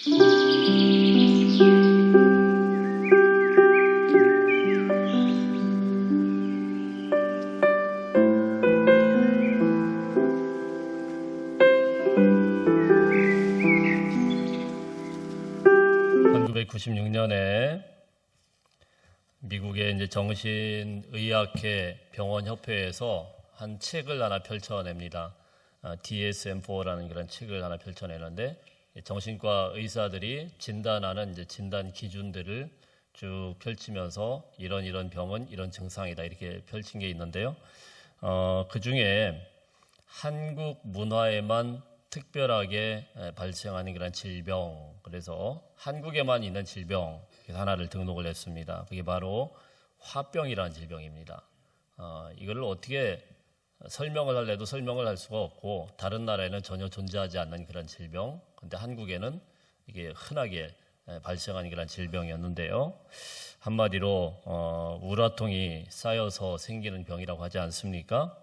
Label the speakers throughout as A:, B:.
A: 1996년에 미국의 이제 정신의학회 병원협회에서 한 책을 하나 펼쳐냅니다. DSM-4라는 그런 책을 하나 펼쳐내는데 정신과 의사들이 진단하는 이제 진단 기준들을 쭉 펼치면서 이런 병은 이런 증상이다 이렇게 펼친 게 있는데요. 그 중에 한국 문화에만 특별하게 발생하는 그런 질병, 그래서 한국에만 있는 질병 하나를 등록을 했습니다. 그게 바로 화병이라는 질병입니다. 이거를 어떻게 설명을 하려도 설명을 할 수가 없고 다른 나라에는 전혀 존재하지 않는 그런 질병, 근데 한국에는 이게 흔하게 발생하는 그런 질병이었는데요. 한마디로 우라통이 쌓여서 생기는 병이라고 하지 않습니까?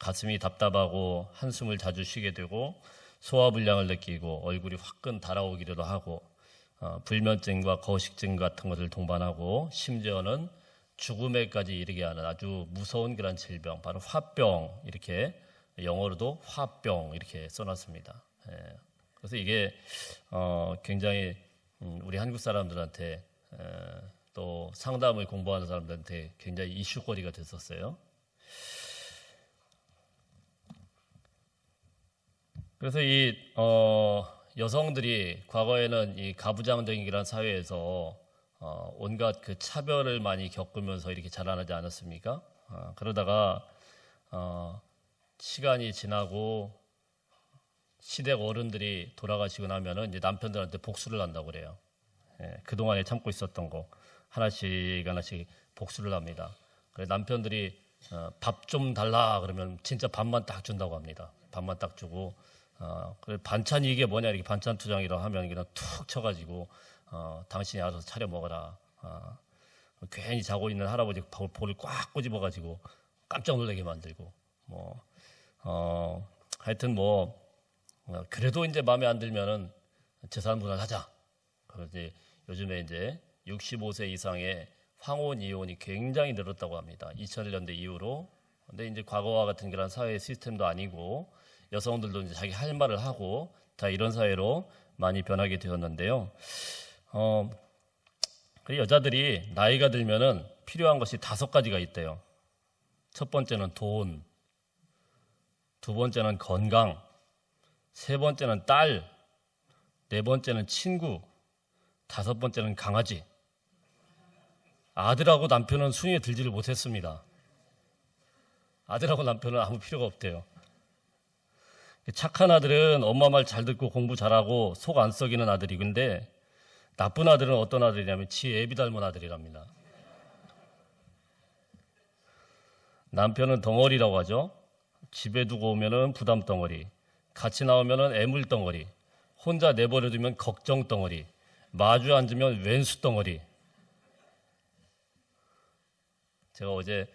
A: 가슴이 답답하고 한숨을 자주 쉬게 되고 소화불량을 느끼고 얼굴이 화끈 달아오기도 하고 불면증과 거식증 같은 것을 동반하고 심지어는 죽음에까지 이르게 하는 아주 무서운 그런 질병, 바로 화병, 이렇게 영어로도 화병 이렇게 써놨습니다. 그래서 이게 굉장히 우리 한국 사람들한테 또 상담을 공부하는 사람들한테 굉장히 이슈거리가 됐었어요. 그래서 이 여성들이 과거에는 이 가부장적인 이런 사회에서 온갖 그 차별을 많이 겪으면서 이렇게 자라나지 않았습니까? 그러다가 시간이 지나고 시댁 어른들이 돌아가시고 나면은 이제 남편들한테 복수를 한다고 그래요. 그동안에 참고 있었던 거 하나씩 복수를 합니다. 그래서 남편들이 밥 좀 달라 그러면 진짜 밥만 딱 준다고 합니다. 밥만 딱 주고 그래 반찬이 이게 뭐냐 이렇게 반찬 투정이라고 하면 그냥 툭 쳐가지고 당신이 알아서 차려 먹어라. 괜히 자고 있는 할아버지 볼을 꽉 꼬집어가지고 깜짝 놀라게 만들고 하여튼 그래도 이제 마음에 안 들면은 재산 분할하자. 그런데 요즘에 이제 65세 이상의 황혼 이혼이 굉장히 늘었다고 합니다. 2001년대 이후로. 근데 이제 과거와 같은 그런 사회 시스템도 아니고 여성들도 이제 자기 할 말을 하고 다 이런 사회로 많이 변하게 되었는데요. 그 여자들이 나이가 들면은 필요한 것이 5가지가 있대요. 첫 번째는 돈, 두 번째는 건강, 세 번째는 딸, 네 번째는 친구, 5번째는 강아지. 아들하고 남편은 순위에 들지를 못했습니다. 아들하고 남편은 아무 필요가 없대요. 착한 아들은 엄마 말 잘 듣고 공부 잘하고 속 안 썩이는 아들이, 근데 나쁜 아들은 어떤 아들이냐면 지 애비 닮은 아들이랍니다. 남편은 덩어리라고 하죠. 집에 두고 오면은 부담 덩어리, 같이 나오면은 애물 덩어리, 혼자 내버려두면 걱정 덩어리, 마주 앉으면 왼수 덩어리. 제가 어제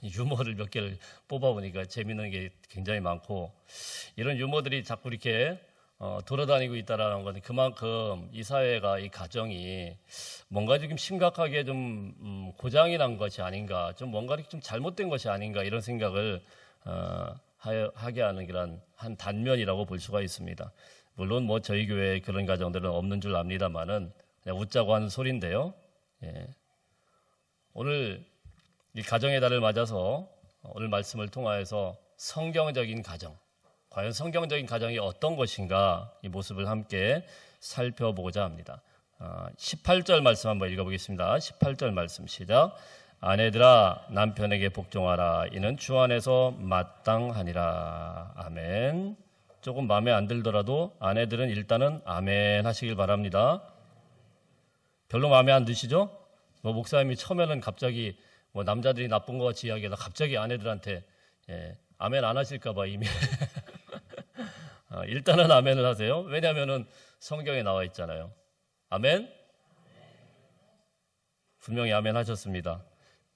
A: 유머를 몇 개를 뽑아보니까 재미있는 게 굉장히 많고, 이런 유머들이 자꾸 이렇게 돌아다니고 있다라는 건 그만큼 이 사회가, 이 가정이 뭔가 지금 심각하게 좀 고장이 난 것이 아닌가, 좀 뭔가 이렇게 좀 잘못된 것이 아닌가, 이런 생각을 하게 하는 그런 한 단면이라고 볼 수가 있습니다. 물론 저희 교회에 그런 가정들은 없는 줄 압니다만은 그냥 웃자고 하는 소리인데요. 오늘 이 가정의 달을 맞아서 오늘 말씀을 통하여서 성경적인 가정, 과연 성경적인 가정이 어떤 것인가, 이 모습을 함께 살펴보고자 합니다. 18절 말씀 한번 읽어보겠습니다. 18절 말씀 시작. 아내들아 남편에게 복종하라. 이는 주 안에서 마땅하니라. 아멘. 조금 마음에 안 들더라도 아내들은 일단은 아멘 하시길 바랍니다. 별로 마음에 안 드시죠? 목사님이 처음에는 갑자기 남자들이 나쁜 것 같이 이야기하다 갑자기 아내들한테 아멘 안 하실까 봐 이미 일단은 아멘을 하세요. 왜냐하면은 성경에 나와 있잖아요. 아멘? 분명히 아멘 하셨습니다.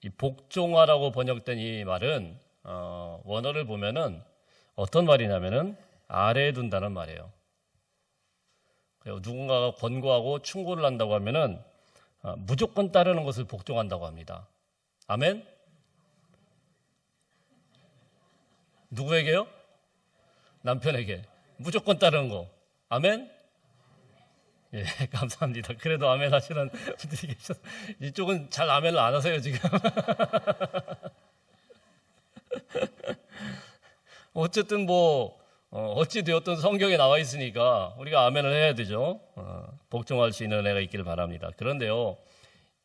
A: 이 복종하라고 번역된 이 말은 원어를 보면은 어떤 말이냐면은 아래에 둔다는 말이에요. 누군가가 권고하고 충고를 한다고 하면은 무조건 따르는 것을 복종한다고 합니다. 아멘? 누구에게요? 남편에게. 무조건 따르는 거. 아멘? 예, 감사합니다. 그래도 아멘 하시는 분들이 계셔서 이쪽은 잘 아멘을 안 하세요, 지금. 어쨌든 어찌 되었든 성경에 나와 있으니까 우리가 아멘을 해야 되죠. 복종할 수 있는 은혜가 있기를 바랍니다. 그런데요,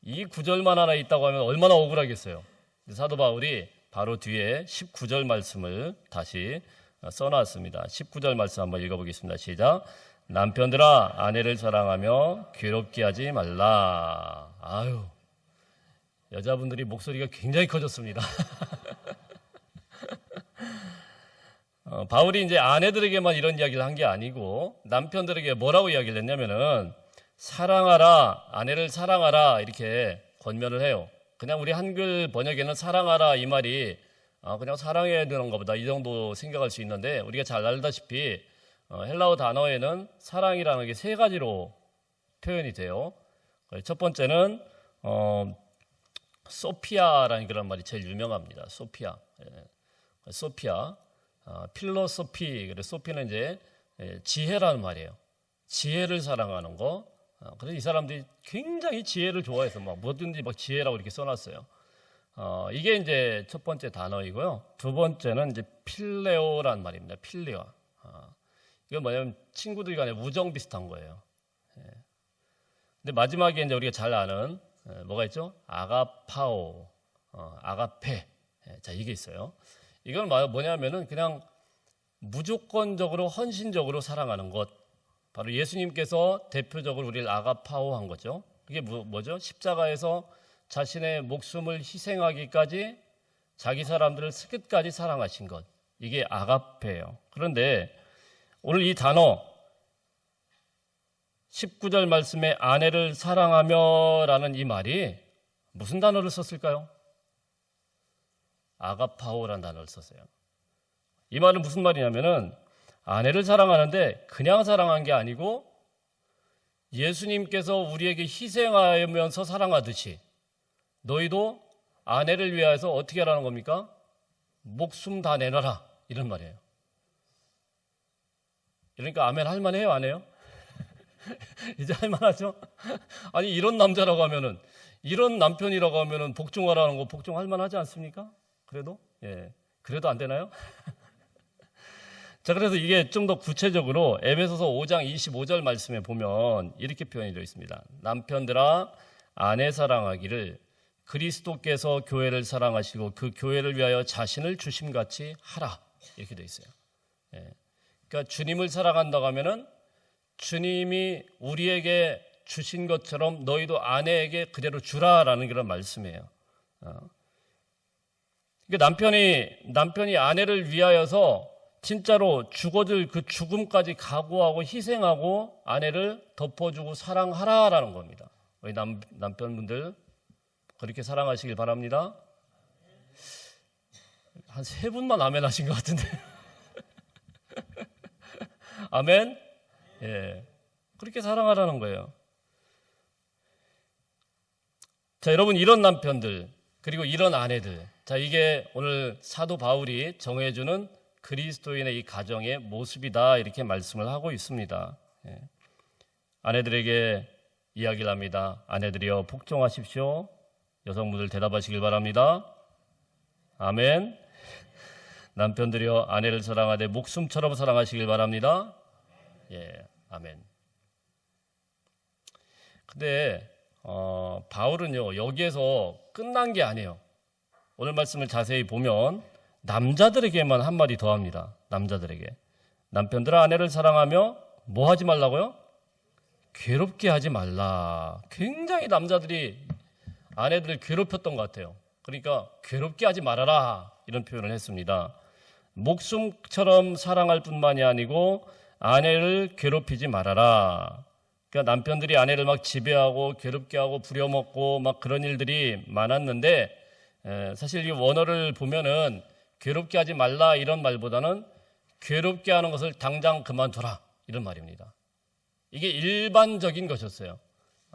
A: 이 구절만 하나 있다고 하면 얼마나 억울하겠어요. 사도 바울이 바로 뒤에 19절 말씀을 다시 써놨습니다. 19절 말씀 한번 읽어보겠습니다. 시작. 남편들아 아내를 사랑하며 괴롭게 하지 말라. 아유, 여자분들이 목소리가 굉장히 커졌습니다. 바울이 이제 아내들에게만 이런 이야기를 한 게 아니고 남편들에게 뭐라고 이야기를 했냐면은 사랑하라, 아내를 사랑하라 이렇게 권면을 해요. 그냥 우리 한글 번역에는 사랑하라 이 말이 그냥 사랑해야 되는 것보다 이 정도 생각할 수 있는데 우리가 잘 알다시피 헬라어 단어에는 사랑이라는 게 세 가지로 표현이 돼요. 첫 번째는 소피아라는 그런 말이 제일 유명합니다. 소피아, 소피아, 필로소피. 그래서 소피는 이제 지혜라는 말이에요. 지혜를 사랑하는 거. 그래서 이 사람들이 굉장히 지혜를 좋아해서 뭐든지 지혜라고 이렇게 써놨어요. 이게 이제 첫 번째 단어이고요. 두 번째는 이제 필레오라는 말입니다. 필레오. 이건 뭐냐면 친구들 간에 우정 비슷한 거예요. 근데 마지막에 이제 우리가 잘 아는 뭐가 있죠? 아가파오, 아가페. 자, 이게 있어요. 이건 뭐냐면은 그냥 무조건적으로 헌신적으로 사랑하는 것. 바로 예수님께서 대표적으로 우리를 아가파오 한 거죠. 그게 뭐죠? 십자가에서 자신의 목숨을 희생하기까지 자기 사람들을 끝까지 사랑하신 것. 이게 아가페예요. 그런데 오늘 이 단어 19절 말씀에 아내를 사랑하며 라는 이 말이 무슨 단어를 썼을까요? 아가파오라는 단어를 썼어요. 이 말은 무슨 말이냐면은 아내를 사랑하는데 그냥 사랑한 게 아니고 예수님께서 우리에게 희생하면서 사랑하듯이 너희도 아내를 위하여서 어떻게 하라는 겁니까? 목숨 다 내놔라 이런 말이에요. 그러니까 아멘 할만해요, 안 해요? 이제 할만하죠? 아니 이런 남자라고 하면은 이런 남편이라고 하면은 복종하라는 거 복종할 만하지 않습니까? 그래도 그래도 안 되나요? 자, 그래서 이게 좀 더 구체적으로 에베소서 5장 25절 말씀에 보면 이렇게 표현이 되어 있습니다. 남편들아 아내 사랑하기를 그리스도께서 교회를 사랑하시고 그 교회를 위하여 자신을 주심같이 하라 이렇게 되어 있어요. 그러니까 주님을 사랑한다고 하면은 주님이 우리에게 주신 것처럼 너희도 아내에게 그대로 주라라는 그런 말씀이에요. 그러니까 남편이 아내를 위하여서 진짜로 죽어들 그 죽음까지 각오하고 희생하고 아내를 덮어주고 사랑하라라는 겁니다. 우리 남편분들 그렇게 사랑하시길 바랍니다. 한 3분만 아멘 하신 것 같은데. 아멘? 예. 그렇게 사랑하라는 거예요. 자, 여러분 이런 남편들 그리고 이런 아내들. 자, 이게 오늘 사도 바울이 정해주는 그리스도인의 이 가정의 모습이다 이렇게 말씀을 하고 있습니다. 아내들에게 이야기를 합니다. 아내들이여 복종하십시오. 여성분들 대답하시길 바랍니다. 아멘. 남편들이여 아내를 사랑하되 목숨처럼 사랑하시길 바랍니다. 예, 아멘. 근데 바울은요 여기에서 끝난 게 아니에요. 오늘 말씀을 자세히 보면 남자들에게만 한마디 더 합니다. 남자들에게. 남편들아 아내를 사랑하며 뭐 하지 말라고요? 괴롭게 하지 말라. 굉장히 남자들이 아내들을 괴롭혔던 것 같아요. 그러니까 괴롭게 하지 말아라 이런 표현을 했습니다. 목숨처럼 사랑할 뿐만이 아니고 아내를 괴롭히지 말아라. 그러니까 남편들이 아내를 막 지배하고 괴롭게 하고 부려먹고 막 그런 일들이 많았는데 사실 이 원어를 보면은 괴롭게 하지 말라 이런 말보다는 괴롭게 하는 것을 당장 그만둬라 이런 말입니다. 이게 일반적인 것이었어요.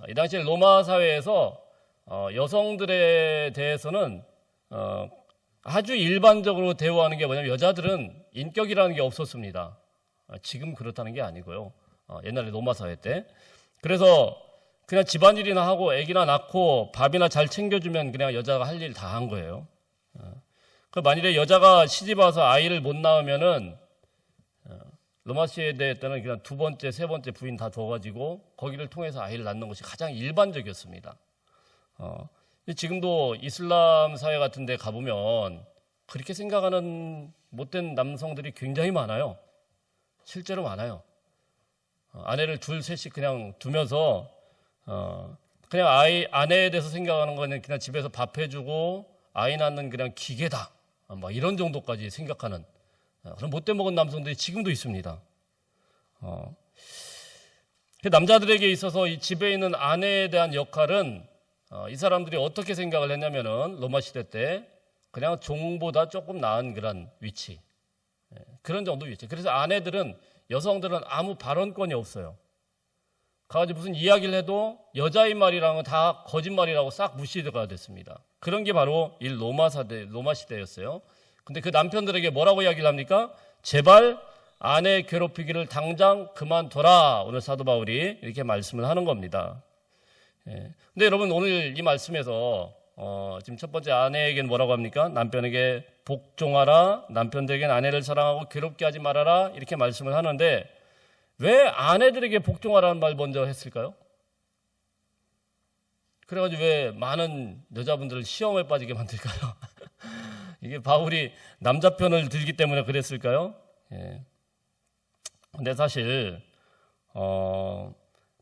A: 이 당시 로마 사회에서 여성들에 대해서는 아주 일반적으로 대우하는 게 뭐냐면 여자들은 인격이라는 게 없었습니다. 지금 그렇다는 게 아니고요. 옛날에 로마 사회 때. 그래서 그냥 집안일이나 하고 아기나 낳고 밥이나 잘 챙겨주면 그냥 여자가 할 일 다 한 거예요. 그 만일에 여자가 시집 와서 아이를 못 낳으면은 로마 시대 때는 그냥 두 번째, 세 번째 부인 다 줘가지고 거기를 통해서 아이를 낳는 것이 가장 일반적이었습니다. 지금도 이슬람 사회 같은 데 가보면 그렇게 생각하는 못된 남성들이 굉장히 많아요. 실제로 많아요. 아내를 둘, 셋씩 그냥 두면서 그냥 아내에 대해서 생각하는 거는 그냥 집에서 밥 해주고 아이 낳는 그냥 기계다. 막 이런 정도까지 생각하는 그런 못돼 먹은 남성들이 지금도 있습니다. 그 남자들에게 있어서 이 집에 있는 아내에 대한 역할은 이 사람들이 어떻게 생각을 했냐면은 로마 시대 때 그냥 종보다 조금 나은 그런 위치, 그런 정도 위치. 그래서 여성들은 아무 발언권이 없어요. 가가지고 무슨 이야기를 해도 여자인 말이랑은 다 거짓말이라고 싹 무시가 됐습니다. 그런 게 바로 이 로마 시대였어요. 근데 그 남편들에게 뭐라고 이야기를 합니까? 제발 아내 괴롭히기를 당장 그만둬라. 오늘 사도 바울이 이렇게 말씀을 하는 겁니다. 근데 여러분 오늘 이 말씀에서 지금 첫 번째 아내에게는 뭐라고 합니까? 남편에게 복종하라. 남편들에게는 아내를 사랑하고 괴롭게 하지 말아라. 이렇게 말씀을 하는데 왜 아내들에게 복종하라는 말 먼저 했을까요? 그래가지고 왜 많은 여자분들을 시험에 빠지게 만들까요? 이게 바울이 남자 편을 들기 때문에 그랬을까요? 근데 사실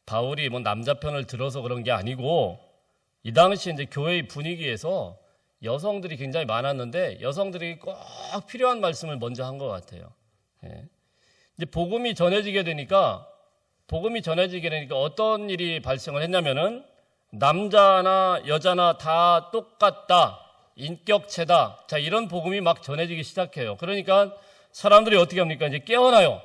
A: 바울이 뭐 남자 편을 들어서 그런 게 아니고 이 당시 이제 교회의 분위기에서 여성들이 굉장히 많았는데 여성들이 꼭 필요한 말씀을 먼저 한 것 같아요. 이제 복음이 전해지게 되니까 어떤 일이 발생을 했냐면은 남자나 여자나 다 똑같다. 인격체다. 자, 이런 복음이 막 전해지기 시작해요. 그러니까 사람들이 어떻게 합니까? 이제 깨어나요.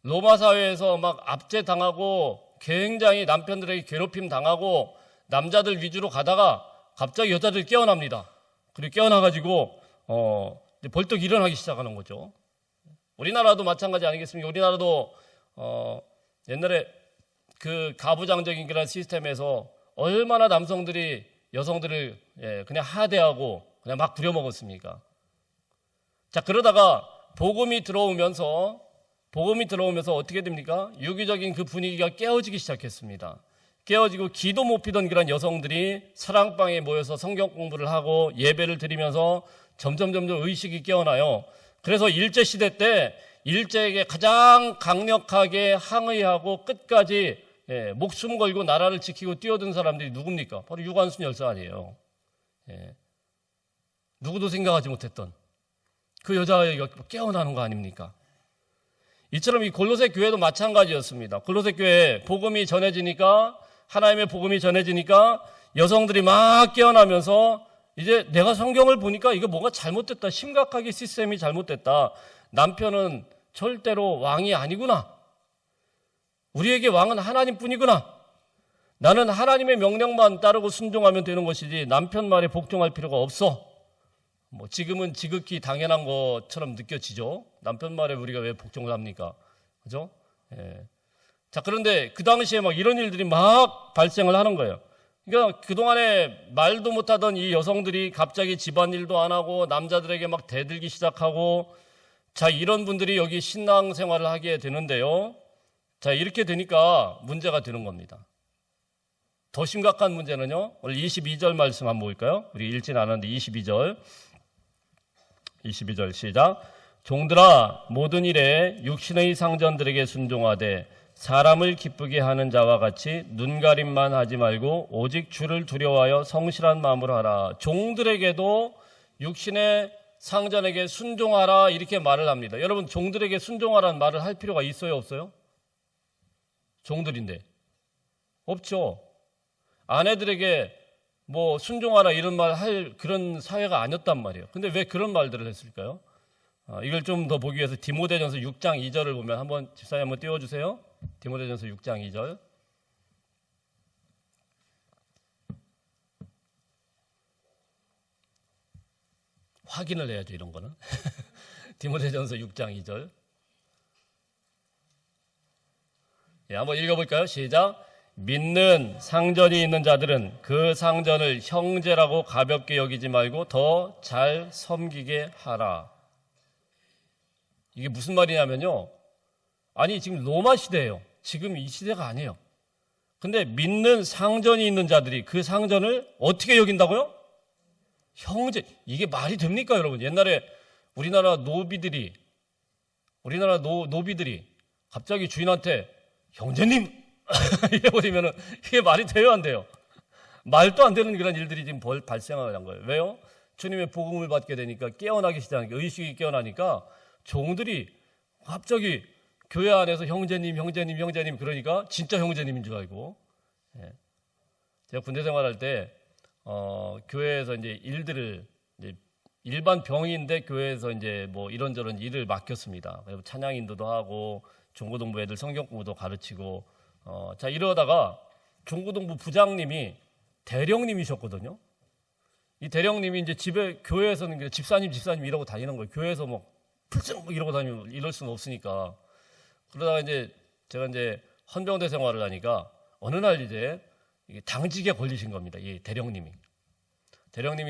A: 로마 사회에서 막 압제당하고 굉장히 남편들에게 괴롭힘 당하고 남자들 위주로 가다가 갑자기 여자들이 깨어납니다. 그리고 깨어나가지고 이제 벌떡 일어나기 시작하는 거죠. 우리나라도 마찬가지 아니겠습니까? 우리나라도 옛날에 그 가부장적인 그런 시스템에서 얼마나 남성들이 여성들을 그냥 하대하고 그냥 막 부려먹었습니까? 자, 그러다가 복음이 들어오면서 어떻게 됩니까? 유기적인 그 분위기가 깨어지기 시작했습니다. 깨어지고 기도 못 피던 그런 여성들이 사랑방에 모여서 성경 공부를 하고 예배를 드리면서 점점 의식이 깨어나요. 그래서 일제시대 때 일제에게 가장 강력하게 항의하고 끝까지 목숨 걸고 나라를 지키고 뛰어든 사람들이 누굽니까? 바로 유관순 열사 아니에요. 누구도 생각하지 못했던 그 여자가 깨어나는 거 아닙니까? 이처럼 이 골로새 교회도 마찬가지였습니다. 골로새 교회 복음이 전해지니까 하나님의 복음이 전해지니까 여성들이 막 깨어나면서 이제 내가 성경을 보니까 이거 뭐가 잘못됐다. 심각하게 시스템이 잘못됐다. 남편은 절대로 왕이 아니구나. 우리에게 왕은 하나님뿐이구나. 나는 하나님의 명령만 따르고 순종하면 되는 것이지 남편 말에 복종할 필요가 없어. 뭐 지금은 지극히 당연한 것처럼 느껴지죠. 남편 말에 우리가 왜 복종을 합니까? 그죠? 자, 그런데 그 당시에 막 이런 일들이 막 발생을 하는 거예요. 그러니까 그동안에 말도 못하던 이 여성들이 갑자기 집안일도 안 하고 남자들에게 막 대들기 시작하고, 자, 이런 분들이 여기 신앙생활을 하게 되는데요. 자, 이렇게 되니까 문제가 되는 겁니다. 더 심각한 문제는요, 오늘 22절 말씀 한번 볼까요? 우리 읽진 않았는데 22절 시작. 종들아, 모든 일에 육신의 상전들에게 순종하되 사람을 기쁘게 하는 자와 같이 눈가림만 하지 말고 오직 주를 두려워하여 성실한 마음으로 하라. 종들에게도 육신의 상전에게 순종하라, 이렇게 말을 합니다. 여러분, 종들에게 순종하라는 말을 할 필요가 있어요, 없어요? 종들인데 없죠. 아내들에게 뭐 순종하라 이런 말 할 그런 사회가 아니었단 말이에요. 근데 왜 그런 말들을 했을까요? 이걸 좀 더 보기 위해서 디모데전서 6장 2절을 보면 한번 집사님 한번 띄워주세요. 디모데전서 6장 2절. 확인을 해야죠, 이런 거는. 디모데전서 6장 2절. 예, 한번 읽어볼까요? 시작. 믿는 상전이 있는 자들은 그 상전을 형제라고 가볍게 여기지 말고 더 잘 섬기게 하라. 이게 무슨 말이냐면요. 아니, 지금 로마 시대예요. 지금 이 시대가 아니에요. 근데 믿는 상전이 있는 자들이 그 상전을 어떻게 여긴다고요? 형제. 이게 말이 됩니까, 여러분? 옛날에 우리나라 노비들이 갑자기 주인한테 형제님 이래버리면은 이게 말이 돼요, 안 돼요? 말도 안 되는 그런 일들이 지금 발생하는 거예요. 왜요? 주님의 복음을 받게 되니까 깨어나기 시작하니까, 의식이 깨어나니까 종들이 갑자기 교회 안에서 형제님 그러니까 진짜 형제님인 줄 알고. 예. 제가 군대 생활할 때 교회에서 이제 일들을 이제 일반 병인데 교회에서 이제 뭐 이런저런 일을 맡겼습니다. 그리고 찬양 인도도 하고 중고등부 애들 성경 공부도 가르치고 자 이러다가 중고등부 부장님이 대령님이셨거든요. 이 대령님이 이제 교회에서는 집사님 이러고 다니는 거예요. 교회에서 뭐 풀승 이러고 다니면 이럴 수는 없으니까. 그러다가 이제 제가 이제 헌병대 생활을 하니까 어느 날 이제 당직에 걸리신 겁니다. 이 대령님이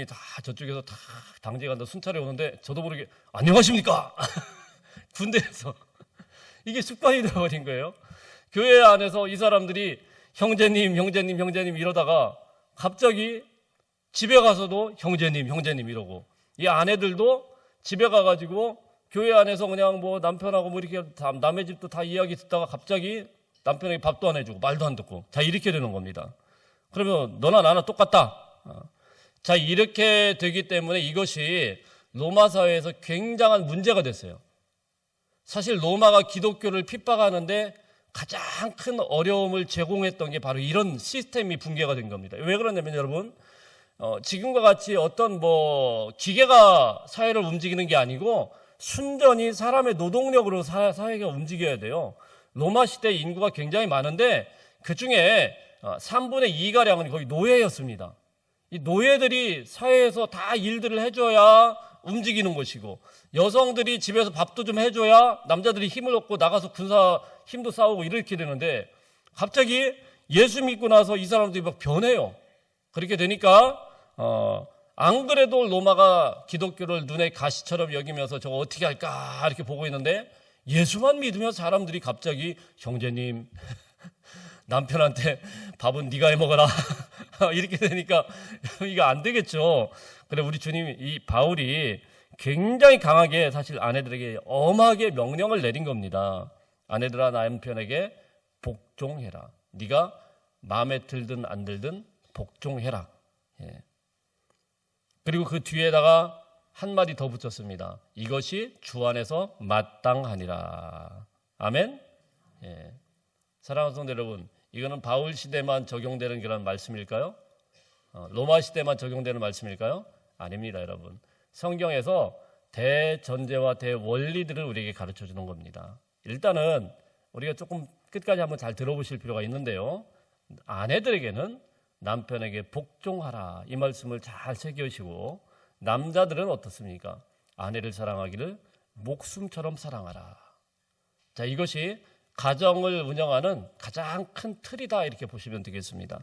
A: 다 저쪽에서 다 당직에 간다 순찰에 오는데 저도 모르게 안녕하십니까? 군대에서 이게 습관이 되어버린 거예요. 교회 안에서 이 사람들이 형제님 이러다가 갑자기 집에 가서도 형제님 이러고 이 아내들도 집에 가가지고 교회 안에서 그냥 뭐 남편하고 뭐 이렇게 남의 집도 다 이야기 듣다가 갑자기 남편에게 밥도 안 해주고 말도 안 듣고 다 이렇게 되는 겁니다. 그러면 너나 나나 똑같다. 자 이렇게 되기 때문에 이것이 로마 사회에서 굉장한 문제가 됐어요. 사실 로마가 기독교를 핍박하는데 가장 큰 어려움을 제공했던 게 바로 이런 시스템이 붕괴가 된 겁니다. 왜 그러냐면 여러분 지금과 같이 어떤 뭐 기계가 사회를 움직이는 게 아니고 순전히 사람의 노동력으로 사회가 움직여야 돼요. 로마 시대 인구가 굉장히 많은데 그중에 3분의 2가량은 거의 노예였습니다. 이 노예들이 사회에서 다 일들을 해줘야 움직이는 것이고 여성들이 집에서 밥도 좀 해줘야 남자들이 힘을 얻고 나가서 군사 힘도 싸우고 이렇게 되는데 갑자기 예수 믿고 나서 이 사람들이 막 변해요. 그렇게 되니까 안 그래도 로마가 기독교를 눈에 가시처럼 여기면서 저거 어떻게 할까 이렇게 보고 있는데 예수만 믿으면 사람들이 갑자기 형제님 남편한테 밥은 네가 해먹어라 이렇게 되니까 이거 안 되겠죠. 그래 우리 주님 이 바울이 굉장히 강하게 사실 아내들에게 엄하게 명령을 내린 겁니다. 아내들아 남편에게 복종해라. 네가 마음에 들든 안 들든 복종해라. 예. 그리고 그 뒤에다가 한마디 더 붙였습니다. 이것이 주 안에서 마땅하니라. 아멘. 예. 사랑하는 성도 여러분, 이거는 바울 시대만 적용되는 그런 말씀일까요? 로마 시대만 적용되는 말씀일까요? 아닙니다, 여러분. 성경에서 대전제와 대원리들을 우리에게 가르쳐 주는 겁니다. 일단은 우리가 조금 끝까지 한번 잘 들어보실 필요가 있는데요. 아내들에게는 남편에게 복종하라 이 말씀을 잘 새기시고 남자들은 어떻습니까? 아내를 사랑하기를 목숨처럼 사랑하라. 자, 이것이 가정을 운영하는 가장 큰 틀이다 이렇게 보시면 되겠습니다.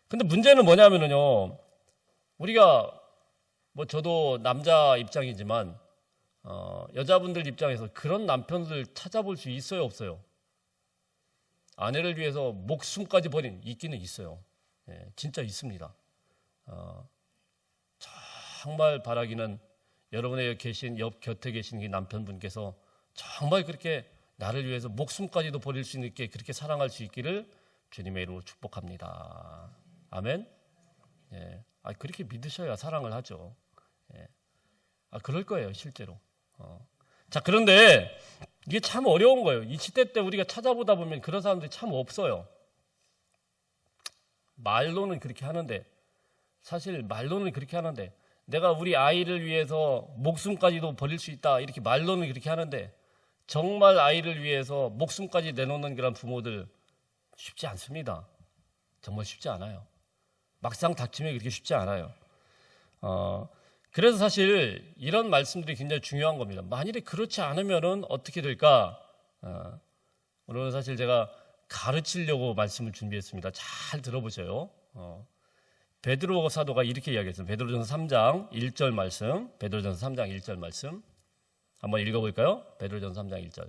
A: 근데 문제는 뭐냐면요. 우리가 뭐 저도 남자 입장이지만 여자분들 입장에서 그런 남편들 찾아볼 수 있어요, 없어요? 아내를 위해서 목숨까지 버린 있기는 있어요. 예, 진짜 있습니다. 정말 바라기는 여러분의 곁에 계신 이 남편분께서 정말 그렇게 나를 위해서 목숨까지도 버릴 수 있게 그렇게 사랑할 수 있기를 주님의 이름으로 축복합니다. 아멘. 예, 그렇게 믿으셔야 사랑을 하죠. 예, 그럴 거예요, 실제로. 자, 그런데 이게 참 어려운 거예요. 이 시대 때 우리가 찾아보다 보면 그런 사람들이 참 없어요. 말로는 그렇게 하는데, 사실 말로는 그렇게 하는데, 내가 우리 아이를 위해서 목숨까지도 버릴 수 있다 이렇게 말로는 그렇게 하는데 정말 아이를 위해서 목숨까지 내놓는 그런 부모들 쉽지 않습니다. 정말 쉽지 않아요. 막상 닥치면 그렇게 쉽지 않아요. 그래서 사실 이런 말씀들이 굉장히 중요한 겁니다. 만일에 그렇지 않으면은 어떻게 될까? 오늘은 사실 제가 가르치려고 말씀을 준비했습니다. 잘 들어보세요. 베드로 사도가 이렇게 이야기했어요. 베드로전서 3장 1절 말씀. 베드로전서 3장 1절 말씀. 한번 읽어볼까요? 베드로전서 3장 1절.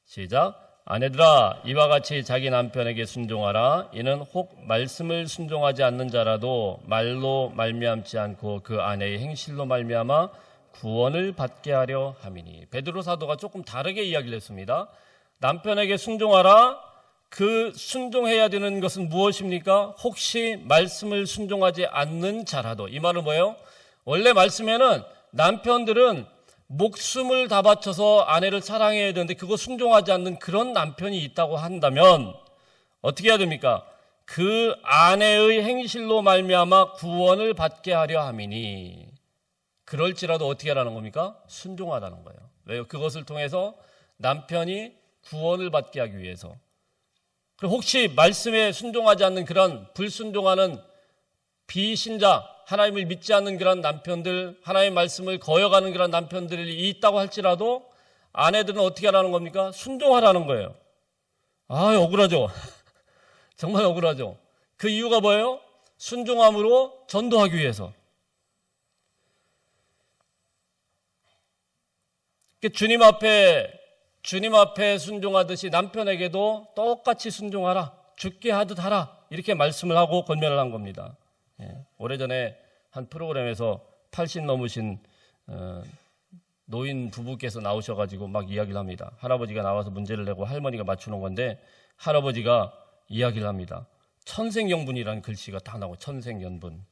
A: 시작. 아내들아 이와 같이 자기 남편에게 순종하라. 이는 혹 말씀을 순종하지 않는 자라도 말로 말미암지 않고 그 아내의 행실로 말미암아 구원을 받게 하려 함이니. 베드로 사도가 조금 다르게 이야기를 했습니다. 남편에게 순종하라. 그 순종해야 되는 것은 무엇입니까? 혹시 말씀을 순종하지 않는 자라도. 이 말은 뭐예요? 원래 말씀에는 남편들은 목숨을 다 바쳐서 아내를 사랑해야 되는데 그거 순종하지 않는 그런 남편이 있다고 한다면 어떻게 해야 됩니까? 그 아내의 행실로 말미암아 구원을 받게 하려 함이니. 그럴지라도 어떻게 하라는 겁니까? 순종하라는 거예요. 왜요? 그것을 통해서 남편이 구원을 받게 하기 위해서. 그리고 혹시 말씀에 순종하지 않는 그런 불순종하는 비신자, 하나님을 믿지 않는 그런 남편들, 하나님의 말씀을 거역하는 그런 남편들이 있다고 할지라도 아내들은 어떻게 하라는 겁니까? 순종하라는 거예요. 아, 억울하죠. 정말 억울하죠. 그 이유가 뭐예요? 순종함으로 전도하기 위해서. 주님 앞에 순종하듯이 남편에게도 똑같이 순종하라. 죽게 하듯 하라. 이렇게 말씀을 하고 권면을 한 겁니다. 오래전에 한 프로그램에서 80 넘으신 노인 부부께서 나오셔가지고 막 이야기를 합니다. 할아버지가 나와서 문제를 내고 할머니가 맞추는 건데 할아버지가 이야기를 합니다. 천생연분이라는 글씨가 딱 나오고 천생연분.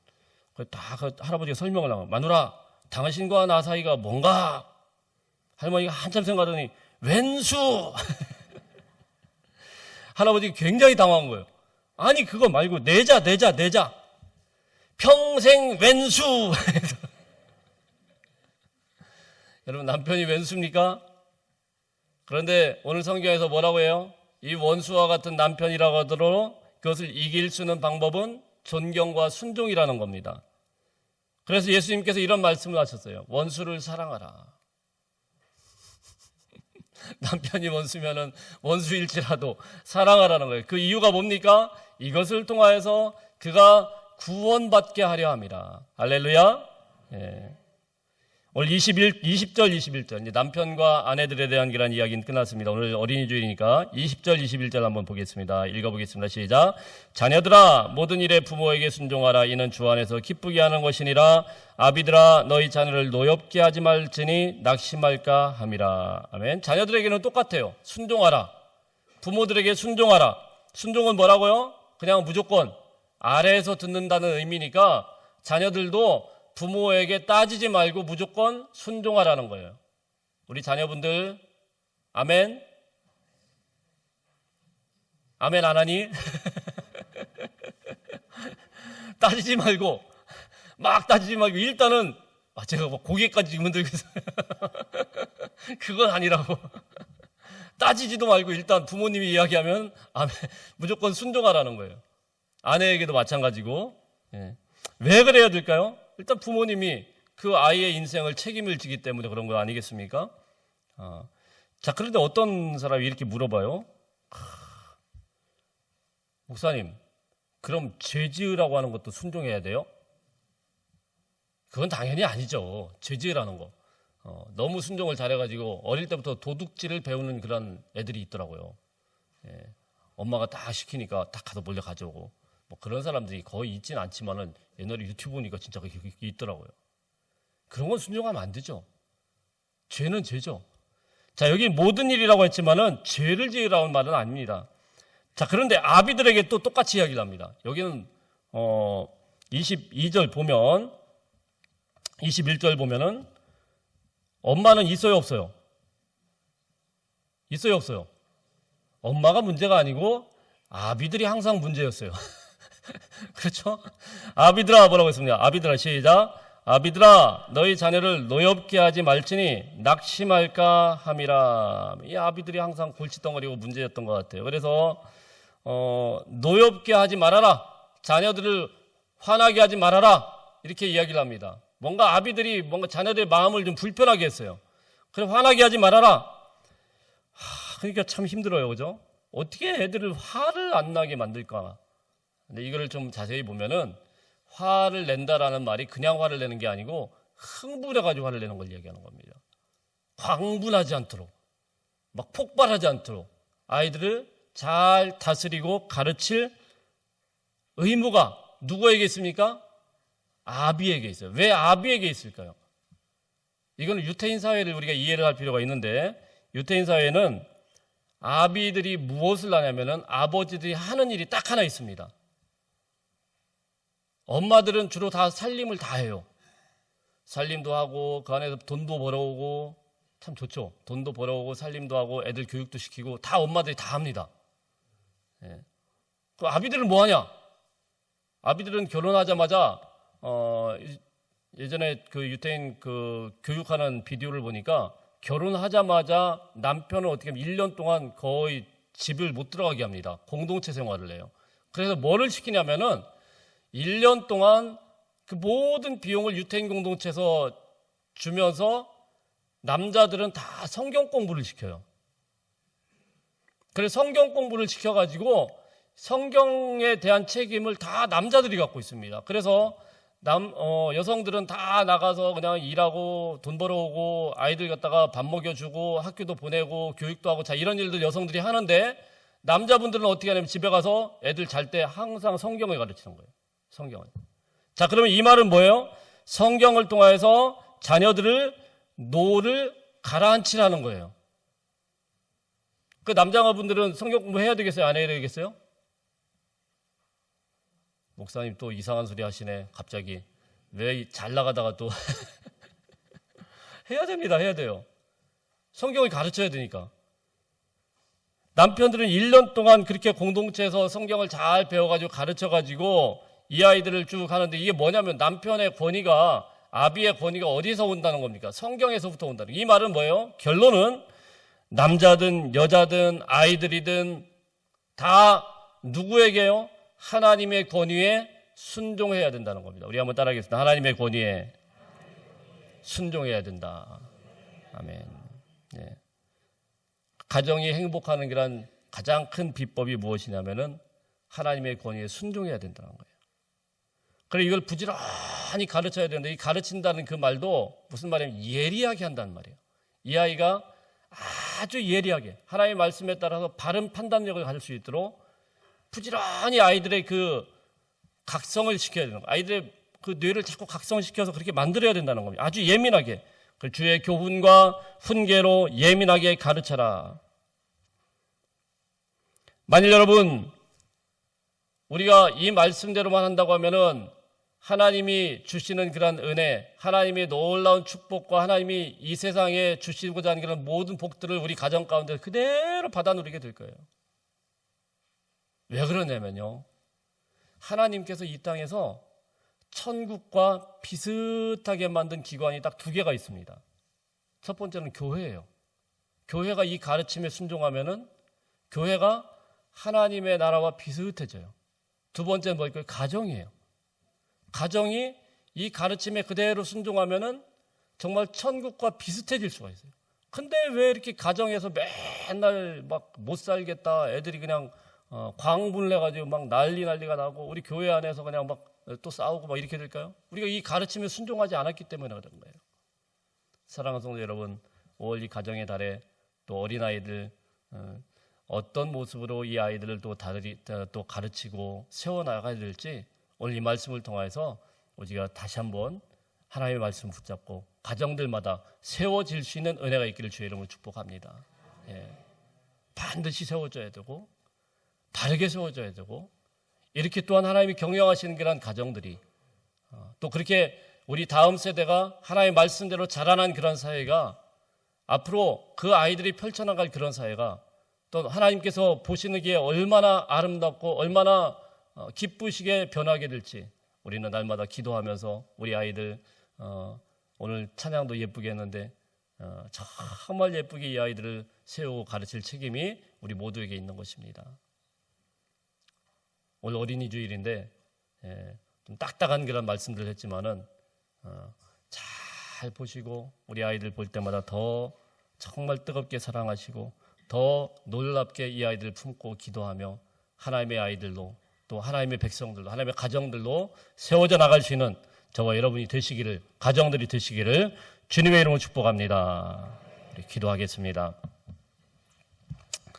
A: 다 할아버지가 설명을 하고 마누라 당신과 나 사이가 뭔가? 할머니가 한참 생각하더니 왼수. 할아버지가 굉장히 당황한 거예요. 아니 그거 말고 내자. 평생 왼수. 여러분 남편이 왼수입니까? 그런데 오늘 성경에서 뭐라고 해요? 이 원수와 같은 남편이라고 하더라도 그것을 이길 수 있는 방법은 존경과 순종이라는 겁니다. 그래서 예수님께서 이런 말씀을 하셨어요. 원수를 사랑하라. 남편이 원수면은 원수일지라도 사랑하라는 거예요. 그 이유가 뭡니까? 이것을 통하여서 그가 구원받게 하려 함이라. 할렐루야. 예. 오늘 20절, 21절. 이제 남편과 아내들에 대한 그런 이야기는 끝났습니다. 오늘 어린이 주일이니까 20절, 21절 한번 보겠습니다. 읽어보겠습니다. 시작. 자녀들아, 모든 일에 부모에게 순종하라. 이는 주 안에서 기쁘게 하는 것이니라. 아비들아, 너희 자녀를 노엽게 하지 말지니 낙심할까 함이라. 아멘. 자녀들에게는 똑같아요. 순종하라. 부모들에게 순종하라. 순종은 뭐라고요? 그냥 무조건 아래에서 듣는다는 의미니까 자녀들도 부모에게 따지지 말고 무조건 순종하라는 거예요. 우리 자녀분들 아멘? 아멘 안 하니? 따지지 말고 막 따지지 말고 일단은 제가 뭐 고개까지 지금 흔들고 있어요. 그건 아니라고. 따지지도 말고 일단 부모님이 이야기하면 아멘, 무조건 순종하라는 거예요. 아내에게도 마찬가지고. 예. 왜 그래야 될까요? 일단 부모님이 그 아이의 인생을 책임을 지기 때문에 그런 거 아니겠습니까? 자, 그런데 어떤 사람이 이렇게 물어봐요. 목사님, 그럼 죄 지으라고 하는 것도 순종해야 돼요? 그건 당연히 아니죠. 죄 지으라는 거. 너무 순종을 잘해가지고 어릴 때부터 도둑질을 배우는 그런 애들이 있더라고요. 예. 엄마가 다 시키니까 딱 가서 몰래 가져오고. 뭐 그런 사람들이 거의 있진 않지만은 옛날에 유튜브 보니까 진짜 그게 있더라고요. 그런 건 순종하면 안 되죠. 죄는 죄죠. 자, 여기 모든 일이라고 했지만은 죄를 지으라는 말은 아닙니다. 자, 그런데 아비들에게 또 똑같이 이야기를 합니다. 여기는 22절 보면 21절 보면은 엄마는 있어요, 없어요? 있어요, 없어요? 엄마가 문제가 아니고 아비들이 항상 문제였어요. 그렇죠? 아비들아 뭐라고 했습니까? 아비들아 시작. 아비들아 너희 자녀를 노엽게 하지 말지니 낙심할까 함이라. 이 아비들이 항상 골칫덩어리고 문제였던 것 같아요. 그래서 노엽게 하지 말아라, 자녀들을 화나게 하지 말아라, 이렇게 이야기를 합니다. 뭔가 아비들이 뭔가 자녀들의 마음을 좀 불편하게 했어요. 그래 화나게 하지 말아라. 그러니까 참 힘들어요, 그죠? 어떻게 애들을 화를 안 나게 만들까? 근데 이거를 좀 자세히 보면은 화를 낸다라는 말이 그냥 화를 내는 게 아니고 흥분해가지고 화를 내는 걸 얘기하는 겁니다. 광분하지 않도록, 막 폭발하지 않도록 아이들을 잘 다스리고 가르칠 의무가 누구에게 있습니까? 아비에게 있어요. 왜 아비에게 있을까요? 이거는 유태인 사회를 우리가 이해를 할 필요가 있는데, 유태인 사회는 아비들이 무엇을 하냐면은 아버지들이 하는 일이 딱 하나 있습니다. 엄마들은 주로 다 살림을 다 해요. 살림도 하고 그 안에서 돈도 벌어오고, 참 좋죠. 돈도 벌어오고 살림도 하고 애들 교육도 시키고 다 엄마들이 다 합니다. 예. 그 아비들은 뭐 하냐? 아비들은 결혼하자마자 예전에 그 유태인 그 교육하는 비디오를 보니까 결혼하자마자 남편은 어떻게 하면 1년 동안 거의 집을 못 들어가게 합니다. 공동체 생활을 해요. 그래서 뭐를 시키냐면은 1년 동안 그 모든 비용을 유태인 공동체에서 주면서 남자들은 다 성경 공부를 시켜요. 그래서 성경 공부를 시켜가지고 성경에 대한 책임을 다 남자들이 갖고 있습니다. 그래서 여성들은 다 나가서 그냥 일하고 돈 벌어오고 아이들 갖다가 밥 먹여주고 학교도 보내고 교육도 하고 자 이런 일들 여성들이 하는데, 남자분들은 어떻게 하냐면 집에 가서 애들 잘 때 항상 성경을 가르치는 거예요. 성경을. 자, 그러면 이 말은 뭐예요? 성경을 통해서 자녀들을 노를 가라앉히라는 거예요. 그 남자분들은 성경 공부해야 되겠어요? 안 해야 되겠어요? 목사님 또 이상한 소리 하시네. 갑자기. 왜 잘 나가다가 또 해야 됩니다. 해야 돼요. 성경을 가르쳐야 되니까. 남편들은 1년 동안 그렇게 공동체에서 성경을 잘 배워가지고 가르쳐가지고 이 아이들을 쭉 하는데, 이게 뭐냐면 남편의 권위가, 아비의 권위가 어디서 온다는 겁니까? 성경에서부터 온다는. 이 말은 뭐예요? 결론은 남자든 여자든 아이들이든 다 누구에게요? 하나님의 권위에 순종해야 된다는 겁니다. 우리 한번 따라하겠습니다. 하나님의 권위에 순종해야 된다. 아멘. 네. 가정이 행복하는 그런 가장 큰 비법이 무엇이냐면은 하나님의 권위에 순종해야 된다는 거예요. 그래서 이걸 부지런히 가르쳐야 되는데, 이 가르친다는 그 말도 무슨 말이냐면 예리하게 한다는 말이에요. 이 아이가 아주 예리하게 하나님의 말씀에 따라서 바른 판단력을 가질 수 있도록 부지런히 아이들의 그 각성을 시켜야 되는 거예요. 아이들의 그 뇌를 자꾸 각성시켜서 그렇게 만들어야 된다는 겁니다. 아주 예민하게. 주의 교훈과 훈계로 예민하게 가르쳐라. 만일 여러분 우리가 이 말씀대로만 한다고 하면은 하나님이 주시는 그런 은혜, 하나님의 놀라운 축복과 하나님이 이 세상에 주시고자 하는 그런 모든 복들을 우리 가정 가운데 그대로 받아 누리게 될 거예요. 왜 그러냐면요, 하나님께서 이 땅에서 천국과 비슷하게 만든 기관이 딱 2개가 있습니다. 첫 번째는 교회예요. 교회가 이 가르침에 순종하면은 교회가 하나님의 나라와 비슷해져요. 두 번째는 뭘까요? 가정이에요. 가정이 이 가르침에 그대로 순종하면은 정말 천국과 비슷해질 수가 있어요. 근데 왜 이렇게 가정에서 맨날 막 못 살겠다, 애들이 그냥 광분을 해가지고 막 난리가 나고 우리 교회 안에서 그냥 막 또 싸우고 막 이렇게 될까요? 우리가 이 가르침에 순종하지 않았기 때문에 그런 거예요. 사랑하는 성도 여러분, 5월 이 가정의 달에 또 어린아이들 어떤 모습으로 이 아이들을 또 가르치고 세워나가야 될지 오늘 이 말씀을 통해서 우리가 다시 한번 하나님의 말씀을 붙잡고 가정들마다 세워질 수 있는 은혜가 있기를 주의 이름으로 축복합니다. 예. 반드시 세워져야 되고 바르게 세워져야 되고, 이렇게 또한 하나님이 경영하시는 그런 가정들이 또 그렇게 우리 다음 세대가 하나님의 말씀대로 자라난 그런 사회가 앞으로 그 아이들이 펼쳐나갈 그런 사회가 또 하나님께서 보시기에 얼마나 아름답고 얼마나 기쁘시게 변하게 될지 우리는 날마다 기도하면서 우리 아이들 오늘 찬양도 예쁘게 했는데 정말 예쁘게 이 아이들을 세우고 가르칠 책임이 우리 모두에게 있는 것입니다. 오늘 어린이 주일인데 좀 딱딱한 그런 말씀들을 했지만은 잘 보시고 우리 아이들 볼 때마다 더 정말 뜨겁게 사랑하시고 더 놀랍게 이 아이들을 품고 기도하며 하나님의 아이들로 또 하나님의 백성들로 하나님의 가정들로 세워져 나갈 수 있는 저와 여러분이 되시기를, 가정들이 되시기를 주님의 이름으로 축복합니다. 우리 기도하겠습니다.